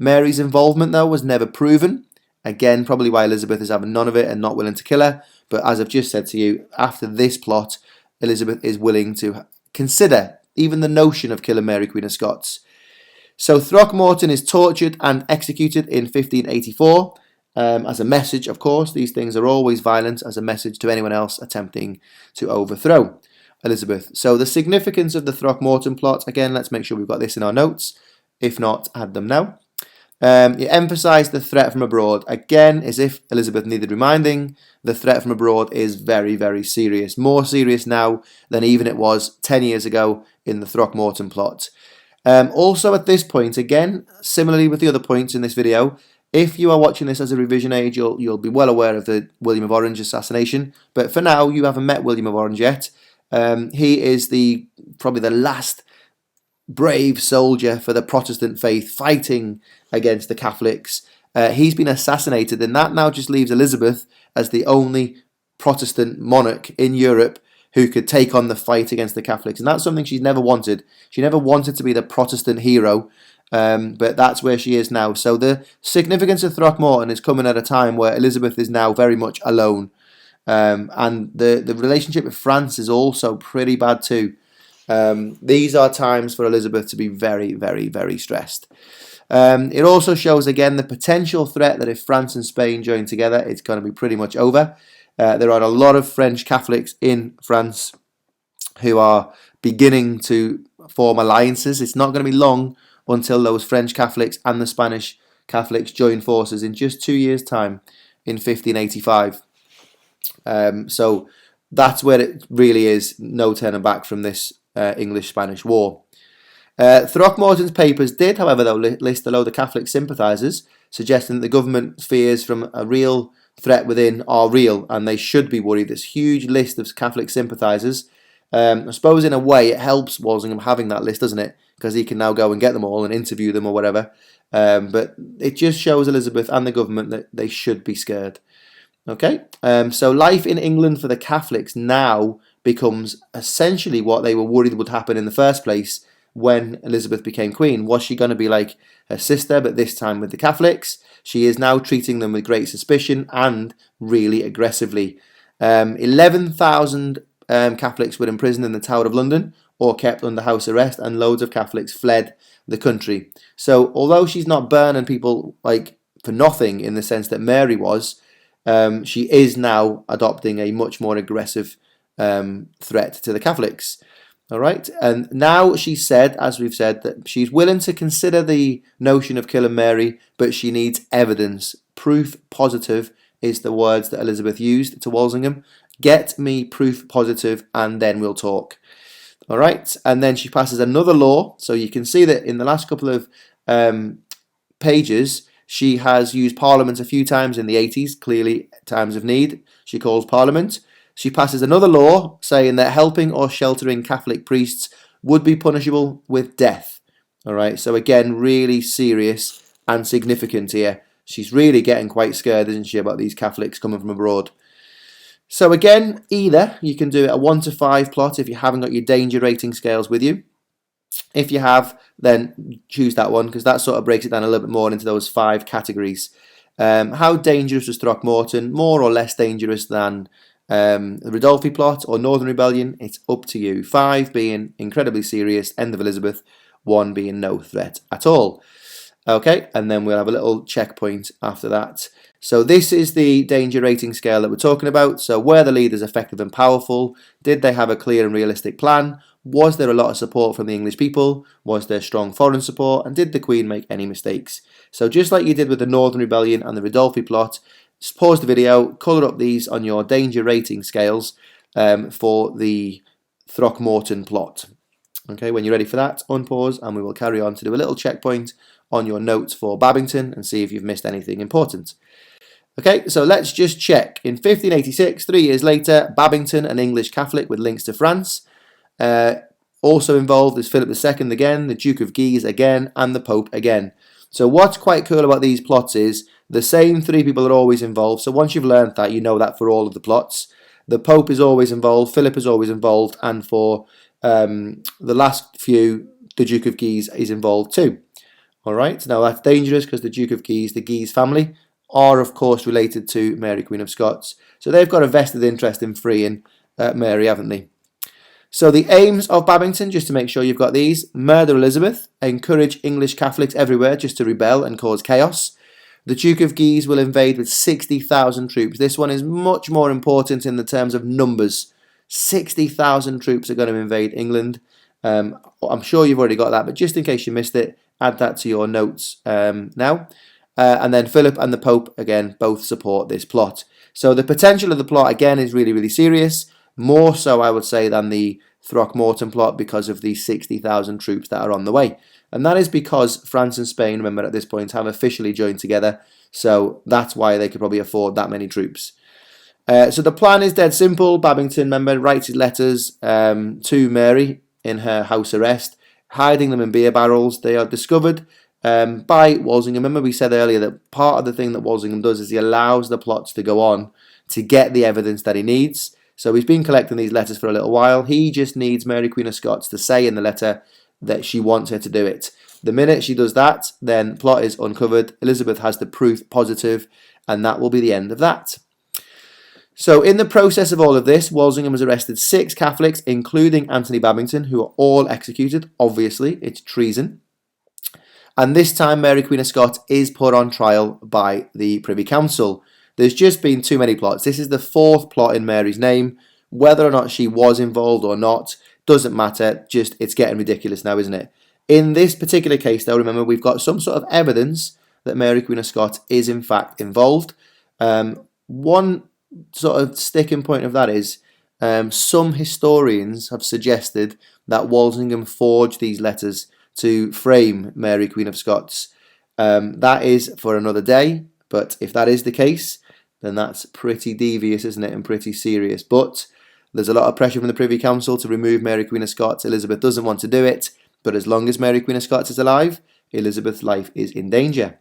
Mary's involvement though was never proven. Again, probably why Elizabeth is having none of it and not willing to kill her. But as I've just said to you, after this plot, Elizabeth is willing to consider even the notion of killing Mary Queen of Scots. So Throckmorton is tortured and executed in 1584 as a message, of course. These things are always violent, as a message to anyone else attempting to overthrow Elizabeth. So the significance of the Throckmorton plot, again, let's make sure we've got this in our notes. If not, add them now. It emphasised the threat from abroad. Again, as if Elizabeth needed reminding, the threat from abroad is very, very serious. More serious now than even it was 10 years ago in the Throckmorton plot. Also at this point, again, similarly with the other points in this video, If you are watching this as a revision age, you'll be well aware of the William of Orange assassination. But for now, you haven't met William of Orange yet. He is probably the last brave soldier for the Protestant faith, fighting against the Catholics. He's been assassinated, and that now just leaves Elizabeth as the only Protestant monarch in Europe who could take on the fight against the Catholics. And that's something she's never wanted. She never wanted to be the Protestant hero, but that's where she is now. So the significance of Throckmorton is coming at a time where Elizabeth is now very much alone. And the relationship with France is also pretty bad too. These are times for Elizabeth to be very, very, very stressed. It also shows again the potential threat that if France and Spain join together, it's going to be pretty much over. There are a lot of French Catholics in France who are beginning to form alliances. It's not going to be long until those French Catholics and the Spanish Catholics join forces in just 2 years' time in 1585. So that's where it really is no turning back from this English-Spanish war. Throckmorton's papers did, however, though, list a load of Catholic sympathisers, suggesting that the government fears from a real threat within are real, and they should be worried. This huge list of Catholic sympathisers. I suppose in a way it helps Walsingham having that list, doesn't it? Because he can now go and get them all and interview them or whatever. But it just shows Elizabeth and the government that they should be scared. Okay, so life in England for the Catholics now becomes essentially what they were worried would happen in the first place when Elizabeth became queen. Was she going to be like her sister, but this time with the Catholics? She is now treating them with great suspicion and really aggressively. 11,000 Catholics were imprisoned in the Tower of London or kept under house arrest, and loads of Catholics fled the country. So although she's not burning people like for nothing in the sense that Mary was, she is now adopting a much more aggressive threat to the Catholics. All right, and now she said, as we've said, that she's willing to consider the notion of killing Mary, but she needs evidence. Proof positive is the words that Elizabeth used to Walsingham. Get me proof positive and then we'll talk. All right, and then she passes another law. So you can see that in the last couple of pages, she has used Parliament a few times in the 80s, clearly times of need. She calls Parliament. She passes another law saying that helping or sheltering Catholic priests would be punishable with death. All right, so again, really serious and significant here. She's really getting quite scared, isn't she, about these Catholics coming from abroad. So again, either you can do a 1 to 5 plot if you haven't got your danger rating scales with you. If you have, then choose that one, because that sort of breaks it down a little bit more into those 5 categories. How dangerous was Throckmorton? More or less dangerous than the Ridolfi Plot or Northern Rebellion? It's up to you. 5 being incredibly serious, end of Elizabeth. 1 being no threat at all. Okay, and then we'll have a little checkpoint after that. So this is the danger rating scale that we're talking about. So were the leaders effective and powerful? Did they have a clear and realistic plan? Was there a lot of support from the English people? Was there strong foreign support? And did the Queen make any mistakes? So just like you did with the Northern Rebellion and the Ridolfi Plot, just pause the video, colour up these on your danger rating scales for the Throckmorton plot. Okay, when you're ready for that, unpause and we will carry on to do a little checkpoint on your notes for Babington and see if you've missed anything important. Okay, so let's just check. In 1586, 3 years later, Babington, an English Catholic with links to France. Also involved is Philip II again, the Duke of Guise again, and the Pope again. So what's quite cool about these plots is the same 3 people are always involved. So once you've learned that, you know that for all of the plots. The Pope is always involved, Philip is always involved, and for the last few, the Duke of Guise is involved too. All right, now that's dangerous because the Duke of Guise, the Guise family, are of course related to Mary, Queen of Scots. So they've got a vested interest in freeing Mary, haven't they? So the aims of Babington, just to make sure you've got these: murder Elizabeth, encourage English Catholics everywhere just to rebel and cause chaos. The Duke of Guise will invade with 60,000 troops. This one is much more important in the terms of numbers. 60,000 troops are going to invade England. I'm sure you've already got that, but just in case you missed it, add that to your notes now. And then Philip and the Pope, again, both support this plot. So the potential of the plot, again, is really, really serious. More so, I would say, than the Throckmorton plot because of the 60,000 troops that are on the way. And that is because France and Spain, remember at this point, have officially joined together. So that's why they could probably afford that many troops. So the plan is dead simple. Babington, remember, writes his letters to Mary in her house arrest, hiding them in beer barrels. They are discovered by Walsingham. Remember we said earlier that part of the thing that Walsingham does is he allows the plots to go on to get the evidence that he needs. So he's been collecting these letters for a little while. He just needs Mary Queen of Scots to say in the letter that she wants her to do it. The minute she does that, then plot is uncovered. Elizabeth has the proof positive, and that will be the end of that. So in the process of all of this, Walsingham has arrested 6 Catholics, including Anthony Babington, who are all executed. Obviously, it's treason. And this time, Mary Queen of Scots is put on trial by the Privy Council. There's just been too many plots. This is the 4th plot in Mary's name. Whether or not she was involved or not, doesn't matter. Just, it's getting ridiculous now, isn't it? In this particular case, though, remember, we've got some sort of evidence that Mary Queen of Scots is in fact involved. One sort of sticking point of that is some historians have suggested that Walsingham forged these letters to frame Mary Queen of Scots. That is for another day, but if that is the case, then that's pretty devious, isn't it, and pretty serious. But there's a lot of pressure from the Privy Council to remove Mary Queen of Scots. Elizabeth doesn't want to do it, but as long as Mary Queen of Scots is alive, Elizabeth's life is in danger.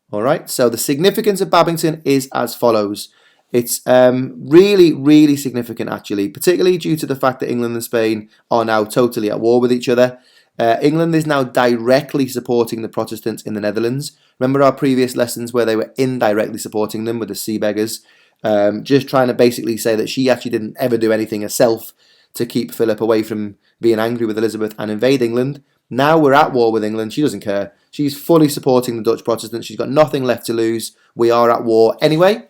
All right, so the significance of Babington is as follows. It's really, really significant, actually, particularly due to the fact that England and Spain are now totally at war with each other. England is now directly supporting the Protestants in the Netherlands. Remember our previous lessons where they were indirectly supporting them with the sea beggars, just trying to basically say that she actually didn't ever do anything herself to keep Philip away from being angry with Elizabeth and invade England. Now we're at war with England. She doesn't care. She's fully supporting the Dutch Protestants. She's got nothing left to lose. We are at war anyway.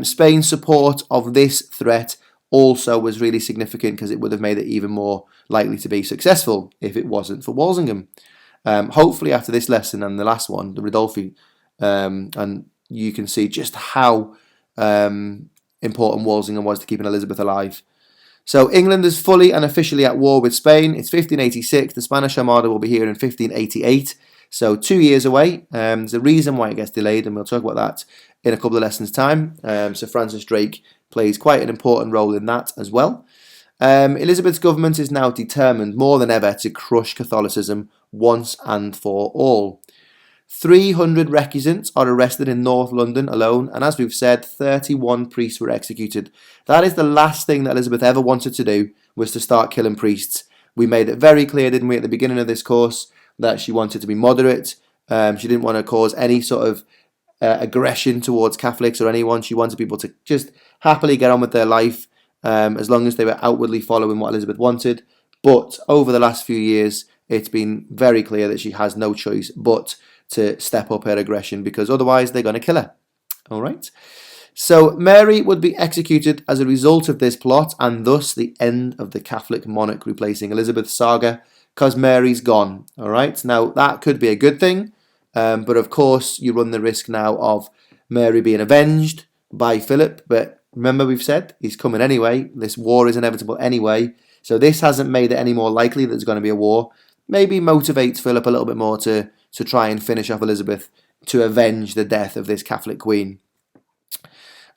Spain's support of this threat also was really significant because it would have made it even more likely to be successful if it wasn't for Walsingham. Hopefully after this lesson and the last one, the Ridolfi, and you can see just how important Walsingham was to keeping Elizabeth alive. So England is fully and officially at war with Spain. It's 1586. The Spanish Armada will be here in 1588. So 2 years away. There's a reason why it gets delayed, and we'll talk about that in a couple of lessons' time. So Francis Drake plays quite an important role in that as well. Elizabeth's government is now determined more than ever to crush Catholicism once and for all. 300 recusants are arrested in North London alone, and as we've said, 31 priests were executed. That is the last thing that Elizabeth ever wanted to do, was to start killing priests. We made it very clear, didn't we, at the beginning of this course, that she wanted to be moderate. She didn't want to cause any sort of aggression towards Catholics or anyone. She wanted people to just happily get on with their life as long as they were outwardly following what Elizabeth wanted. But over the last few years, it's been very clear that she has no choice but to step up her aggression, because otherwise they're going to kill her. All right. So Mary would be executed as a result of this plot, and thus the end of the Catholic monarch replacing Elizabeth's saga, because Mary's gone. All right. Now that could be a good thing, but of course you run the risk now of Mary being avenged by Philip. But remember, we've said he's coming anyway. This war is inevitable anyway. So this hasn't made it any more likely that there's going to be a war. Maybe motivates Philip a little bit more to try and finish off Elizabeth, to avenge the death of this Catholic queen.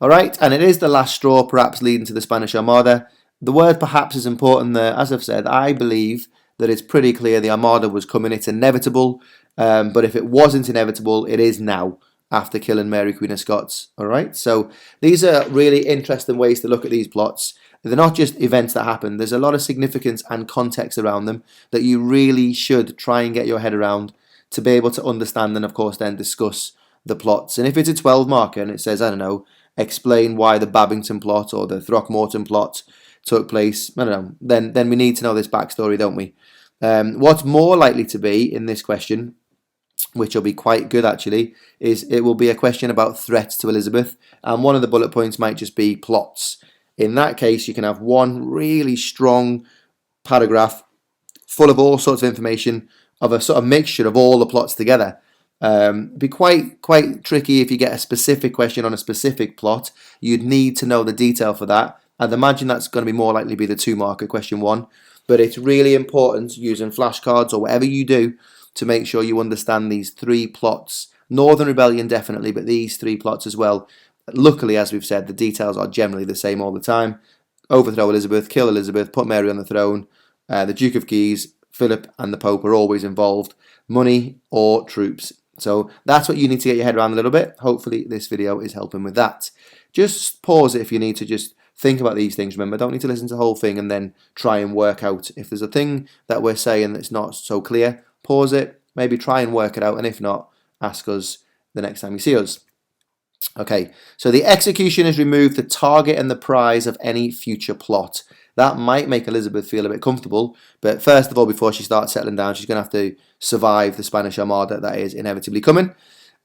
All right, and it is the last straw, perhaps leading to the Spanish Armada. The word perhaps is important there. As I've said, I believe that it's pretty clear the Armada was coming. It's inevitable, but if it wasn't inevitable, it is now, after killing Mary Queen of Scots. All right, so these are really interesting ways to look at these plots. They're not just events that happen. There's a lot of significance and context around them that you really should try and get your head around to be able to understand and, of course, then discuss the plots. And if it's a 12 marker and it says, I don't know, explain why the Babington Plot or the Throckmorton Plot took place, I don't know, then we need to know this backstory, don't we? What's more likely to be in this question, which will be quite good actually, is it will be a question about threats to Elizabeth, and one of the bullet points might just be plots. In that case, you can have one really strong paragraph full of all sorts of information, of a sort of mixture of all the plots together. Be quite tricky if you get a specific question on a specific plot. You'd need to know the detail for that. I'd imagine that's going to be more likely to be the 2 marker question 1. But it's really important using flashcards or whatever you do to make sure you understand these three plots. Northern Rebellion definitely, but these three plots as well. Luckily, as we've said, the details are generally the same all the time. Overthrow Elizabeth, kill Elizabeth, put Mary on the throne. The Duke of Guise, Philip and the Pope are always involved. Money or troops. So that's what you need to get your head around a little bit. Hopefully this video is helping with that. Just pause it if you need to just think about these things. Remember, don't need to listen to the whole thing and then try and work out. If there's a thing that we're saying that's not so clear, pause it, maybe try and work it out, and if not, ask us the next time you see us. Okay, so the execution has removed the target and the prize of any future plot. That might make Elizabeth feel a bit comfortable, but first of all, before she starts settling down, she's going to have to survive the Spanish Armada that is inevitably coming.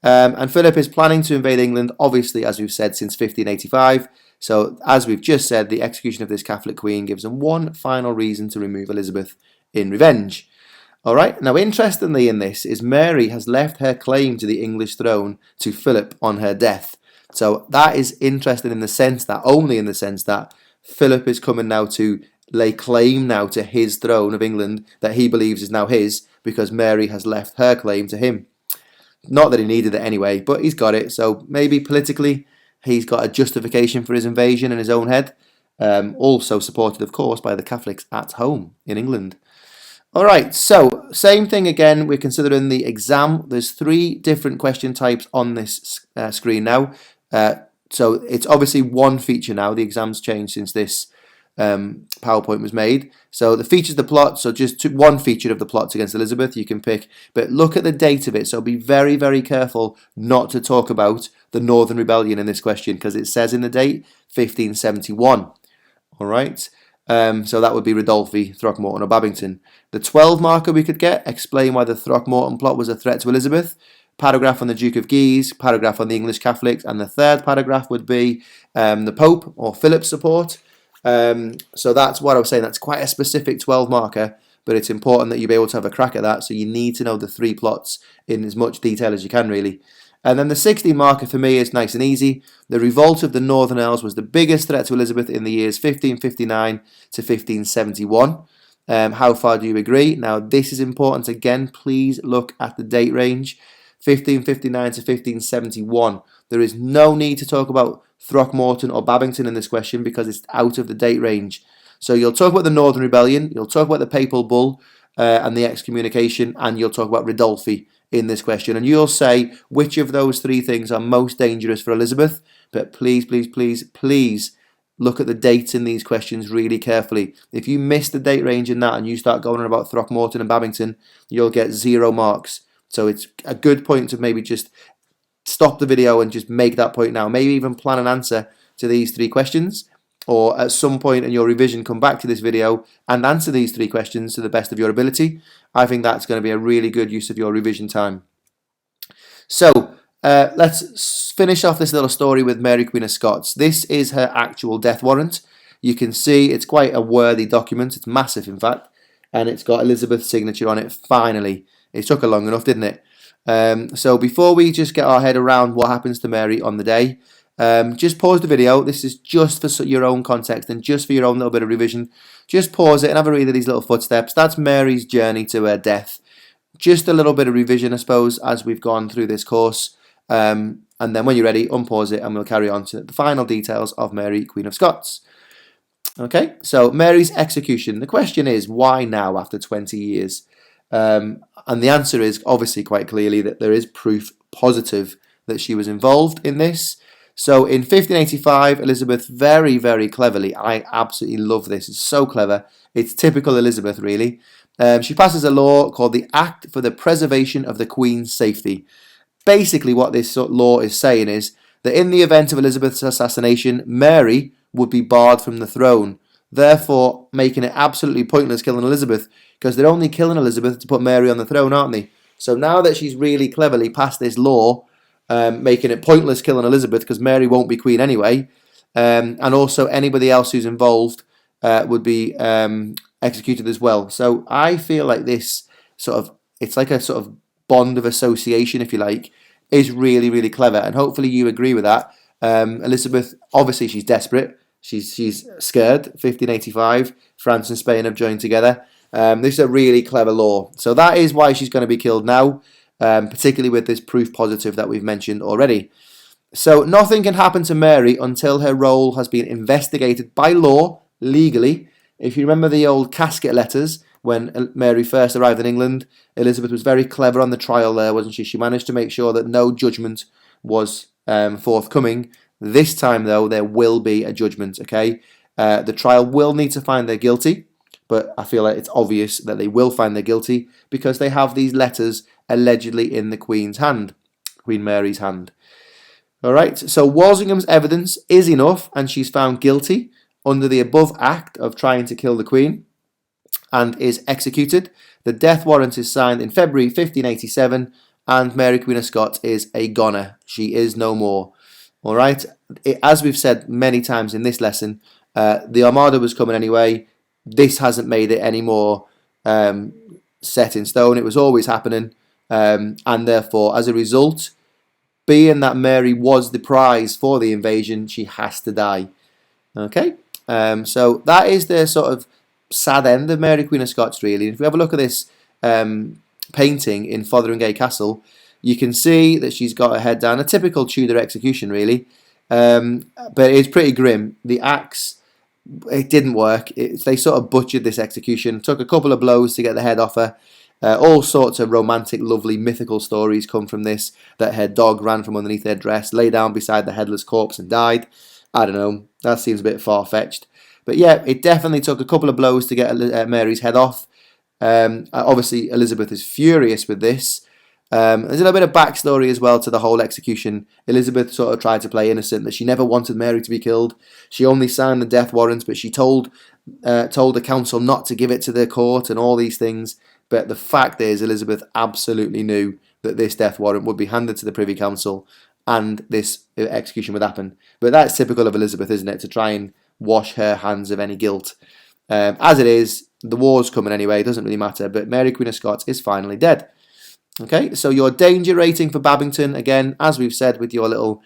And Philip is planning to invade England, obviously, as we've said, since 1585. So, as we've just said, the execution of this Catholic queen gives them one final reason to remove Elizabeth in revenge. All right, now interestingly in this is Mary has left her claim to the English throne to Philip on her death. So that is interesting in the sense that, only in the sense that, Philip is coming now to lay claim now to his throne of England that he believes is now his, because Mary has left her claim to him. Not that he needed it anyway, but he's got it. So maybe politically he's got a justification for his invasion in his own head. Also supported, of course, by the Catholics at home in England. All right, so same thing again. We're considering the exam. There's three different question types on this screen now. So it's obviously one feature now. The exam's changed since this PowerPoint was made. So the features of the plot, so just one feature of the plots against Elizabeth you can pick, but look at the date of it. So be very, very careful not to talk about the Northern Rebellion in this question, because it says in the date 1571. All right. So that would be Ridolfi, Throckmorton or Babington. The 12 marker we could get, explain why the Throckmorton plot was a threat to Elizabeth. Paragraph on the Duke of Guise, paragraph on the English Catholics, and the third paragraph would be the Pope or Philip's support. So that's what I was saying. That's quite a specific 12 marker, but it's important that you be able to have a crack at that. So you need to know the three plots in as much detail as you can, really. And then the 16 marker for me is nice and easy. The revolt of the Northern Earls was the biggest threat to Elizabeth in the years 1559 to 1571. How far do you agree? Now this is important. Again, please look at the date range. 1559 to 1571. There is no need to talk about Throckmorton or Babington in this question because it's out of the date range. So you'll talk about the Northern Rebellion, you'll talk about the Papal Bull and the excommunication, and you'll talk about Ridolfi in this question. And you'll say which of those three things are most dangerous for Elizabeth. But please, please, please, please look at the dates in these questions really carefully. If you miss the date range in that and you start going on about Throckmorton and Babington, you'll get 0 marks. So it's a good point to maybe just stop the video and just make that point now. Maybe even plan an answer to these three questions, or at some point in your revision come back to this video and answer these three questions to the best of your ability. I think that's going to be a really good use of your revision time. So let's finish off this little story with Mary Queen of Scots. This is her actual death warrant. You can see it's quite a worthy document. It's massive, in fact, and it's got Elizabeth's signature on it, finally. It took her long enough, didn't it? So before we just get our head around what happens to Mary on the day, just pause the video. This is just for your own context and just for your own little bit of revision. Just pause it and have a read of these little footsteps. That's Mary's journey to her death. Just a little bit of revision, I suppose, as we've gone through this course. And then when you're ready, unpause it and we'll carry on to the final details of Mary, Queen of Scots. Okay, so Mary's execution. The question is, why now after 20 years? And the answer is obviously quite clearly that there is proof positive that she was involved in this. So in 1585, Elizabeth very, very cleverly, I absolutely love this, it's so clever, it's typical Elizabeth really, she passes a law called the Act for the Preservation of the Queen's Safety. Basically what this law is saying is that in the event of Elizabeth's assassination, Mary would be barred from the throne, therefore making it absolutely pointless killing Elizabeth, because they're only killing Elizabeth to put Mary on the throne, aren't they? So now that she's really cleverly passed this law, making it pointless killing Elizabeth because Mary won't be queen anyway, and also anybody else who's involved would be executed as well. So I feel like this it's like a sort of bond of association, if you like, is really, really clever, and hopefully you agree with that. Elizabeth, obviously she's desperate, she's scared. 1585, France and Spain have joined together. This is a really clever law. So that is why she's going to be killed now, particularly with this proof positive that we've mentioned already. So nothing can happen to Mary until her role has been investigated by law, legally. If you remember the old casket letters, when Mary first arrived in England, Elizabeth was very clever on the trial there, wasn't she? She managed to make sure that no judgment was forthcoming. This time, though, there will be a judgment, okay? The trial will need to find they're guilty, but I feel like it's obvious that they will find they're guilty because they have these letters allegedly in the Queen's hand, Queen Mary's hand. All right, so Walsingham's evidence is enough, and she's found guilty under the above act of trying to kill the Queen and is executed. The death warrant is signed in February 1587, and Mary Queen of Scots is a goner. She is no more. All right, as we've said many times in this lesson, the Armada was coming anyway. This hasn't made it any more set in stone. It was always happening, and therefore, as a result, being that Mary was the prize for the invasion, she has to die. Okay, so that is the sort of sad end of Mary Queen of Scots, really. If we have a look at this painting in Fotheringay Castle, you can see that she's got her head down, a typical Tudor execution, really. But it's pretty grim. The axe, it didn't work. They sort of butchered this execution, took a couple of blows to get the head off her. All sorts of romantic, lovely, mythical stories come from this, that her dog ran from underneath her dress, lay down beside the headless corpse and died. I don't know, that seems a bit far-fetched. But yeah, it definitely took a couple of blows to get Mary's head off. Obviously, Elizabeth is furious with this. There's a little bit of backstory as well to the whole execution. Elizabeth sort of tried to play innocent, that she never wanted Mary to be killed. She only signed the death warrant, but she told the council not to give it to the court and all these things. But the fact is, Elizabeth absolutely knew that this death warrant would be handed to the Privy Council and this execution would happen. But that's typical of Elizabeth, isn't it? To try and wash her hands of any guilt. As it is, the war's coming anyway, it doesn't really matter. But Mary Queen of Scots is finally dead. Okay, so your danger rating for Babington, again, as we've said with your little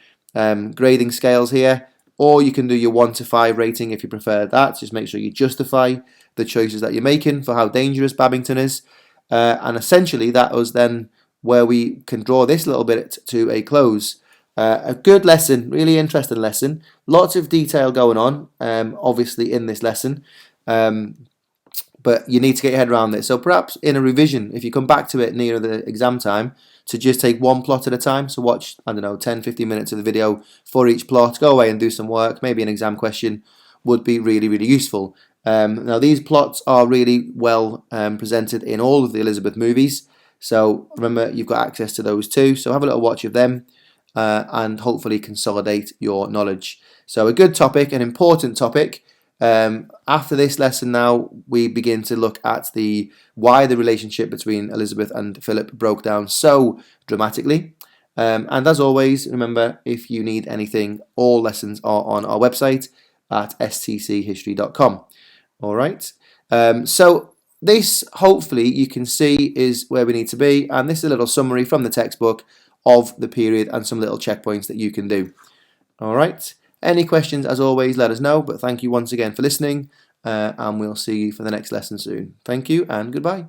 grading scales here, or you can do your 1 to 5 rating if you prefer that. Just make sure you justify the choices that you're making for how dangerous Babington is. And essentially that was then where we can draw this little bit to a close. A good lesson, really interesting lesson. Lots of detail going on, obviously, in this lesson. But you need to get your head around this. So perhaps in a revision, if you come back to it near the exam time, to just take one plot at a time. So watch, I don't know, 10, 15 minutes of the video for each plot. Go away and do some work. Maybe an exam question would be really, really useful. Now, these plots are really well presented in all of the Elizabeth movies. So remember, you've got access to those too. So have a little watch of them and hopefully consolidate your knowledge. So a good topic, an important topic. After this lesson now, we begin to look at why the relationship between Elizabeth and Philip broke down so dramatically. And as always, remember, if you need anything, all lessons are on our website at stchistory.com. All right. So this, hopefully, you can see is where we need to be. And this is a little summary from the textbook of the period and some little checkpoints that you can do. All right. Any questions, as always, let us know. But thank you once again for listening. And we'll see you for the next lesson soon. Thank you and goodbye.